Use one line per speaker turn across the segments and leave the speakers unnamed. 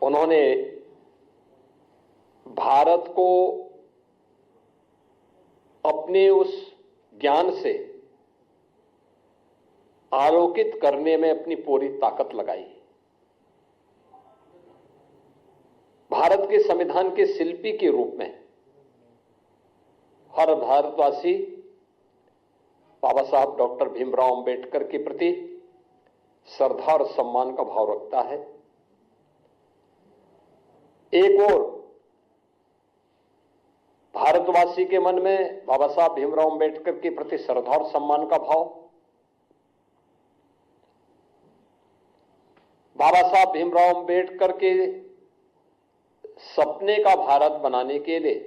उन्होंने भारत को अपने उस ज्ञान से आलोकित करने में अपनी पूरी ताकत लगाई। भारत के संविधान के शिल्पी के रूप में हर भारतवासी बाबा साहब डॉक्टर भीमराव अंबेडकर के प्रति श्रद्धा और सम्मान का भाव रखता है। एक और भारतवासी के मन में बाबा साहब भीमराव अंबेडकर के प्रति श्रद्धा और सम्मान का भाव, बाबा साहब भीमराव अंबेडकर के सपने का भारत बनाने के लिए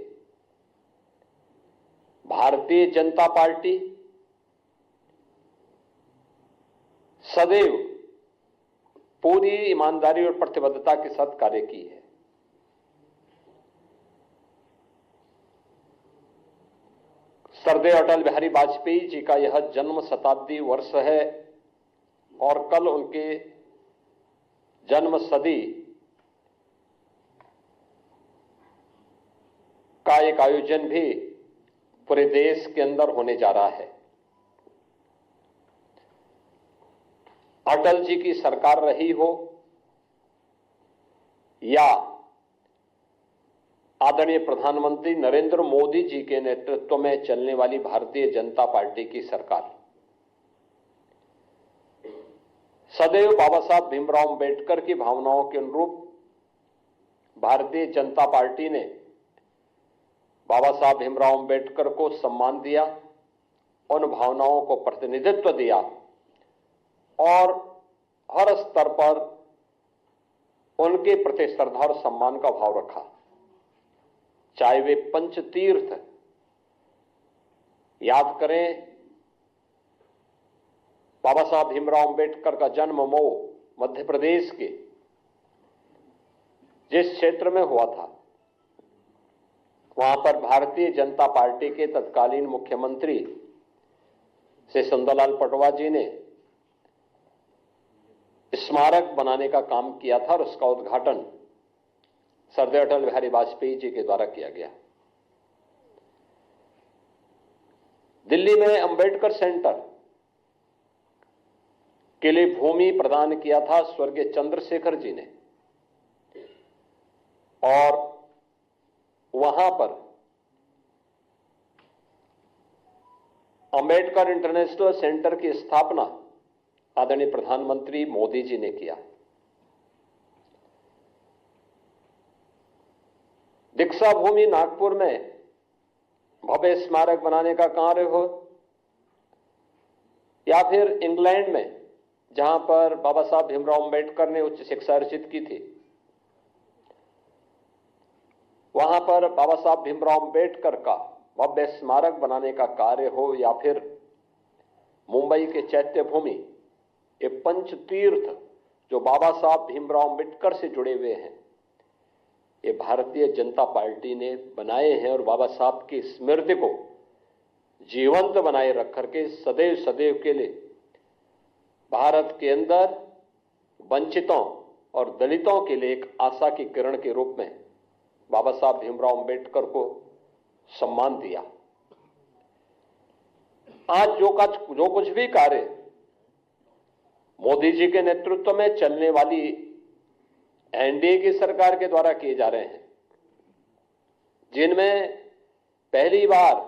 भारतीय जनता पार्टी सदैव पूरी ईमानदारी और प्रतिबद्धता के साथ कार्य की है। श्रद्धेय अटल बिहारी वाजपेयी जी का यह जन्म शताब्दी वर्ष है और कल उनके जन्म सदी का एक आयोजन भी पूरे देश के अंदर होने जा रहा है। अटल जी की सरकार रही हो या आदरणीय प्रधानमंत्री नरेंद्र मोदी जी के नेतृत्व में चलने वाली भारतीय जनता पार्टी की सरकार, सदैव बाबा साहब भीमराव अंबेडकर की भावनाओं के अनुरूप भारतीय जनता पार्टी ने बाबा साहब भीमराव अंबेडकर को सम्मान दिया, उन भावनाओं को प्रतिनिधित्व दिया और हर स्तर पर उनके प्रति श्रद्धा और सम्मान का भाव रखा। चाहे वे पंचतीर्थ याद करें, बाबा साहब भीमराव अंबेडकर का जन्म मऊ मध्य प्रदेश के जिस क्षेत्र में हुआ था, वहां पर भारतीय जनता पार्टी के तत्कालीन मुख्यमंत्री श्री सुंदरलाल पटवा जी ने स्मारक बनाने का काम किया था और उसका उद्घाटन श्रद्धेय अटल बिहारी वाजपेयी जी के द्वारा किया गया। दिल्ली में अंबेडकर सेंटर के लिए भूमि प्रदान किया था स्वर्गीय चंद्रशेखर जी ने और वहां पर अंबेडकर इंटरनेशनल सेंटर की स्थापना आदरणीय प्रधानमंत्री मोदी जी ने किया। दीक्षा भूमि नागपुर में भव्य स्मारक बनाने का कार्य हो या फिर इंग्लैंड में जहां पर बाबा साहब भीमराव अंबेडकर ने उच्च शिक्षा अर्जित की थी, वहां पर बाबा साहब भीमराव अंबेडकर का भव्य स्मारक बनाने का कार्य हो या फिर मुंबई के चैत्य भूमि, ये पंचतीर्थ जो बाबा साहब भीमराव अंबेडकर से जुड़े हुए हैं, ये भारतीय जनता पार्टी ने बनाए हैं और बाबा साहब की स्मृति को जीवंत बनाए रख करके सदैव सदैव के लिए भारत के अंदर वंचितों और दलितों के लिए एक आशा की किरण के रूप में बाबा साहब भीमराव अंबेडकर को सम्मान दिया। आज जो कुछ भी कार्य मोदी जी के नेतृत्व में चलने वाली एनडीए की सरकार के द्वारा किए जा रहे हैं, जिनमें पहली बार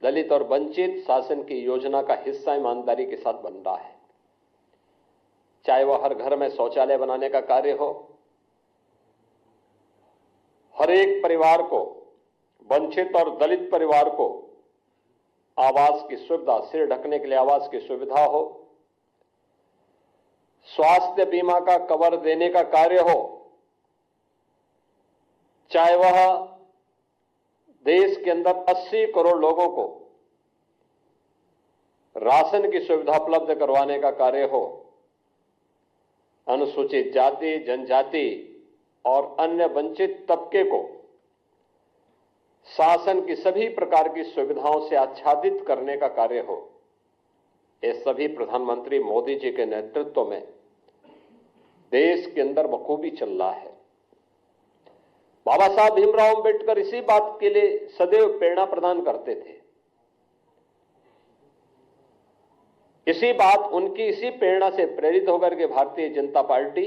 दलित और वंचित शासन की योजना का हिस्सा ईमानदारी के साथ बन रहा है, चाहे वह हर घर में शौचालय बनाने का कार्य हो, हर एक परिवार को, वंचित और दलित परिवार को आवास की सुविधा, सिर ढकने के लिए आवास की सुविधा हो, स्वास्थ्य बीमा का कवर देने का कार्य हो, चाहे वह देश के अंदर 80 करोड़ लोगों को राशन की सुविधा उपलब्ध करवाने का कार्य हो, अनुसूचित जाति, जनजाति और अन्य वंचित तबके को शासन की सभी प्रकार की सुविधाओं से आच्छादित करने का कार्य हो, ये सभी प्रधानमंत्री मोदी जी के नेतृत्व में देश के अंदर बखूबी चल रहा है। बाबा साहब भीमराव अंबेडकर इसी बात के लिए सदैव प्रेरणा प्रदान करते थे। इसी प्रेरणा से प्रेरित होकर के भारतीय जनता पार्टी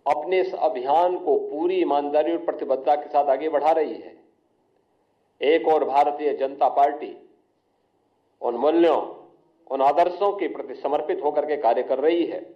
अपने इस अभियान को पूरी ईमानदारी और प्रतिबद्धता के साथ आगे बढ़ा रही है। एक और भारतीय जनता पार्टी उन मूल्यों, उन आदर्शों के प्रति समर्पित होकर के कार्य कर रही है।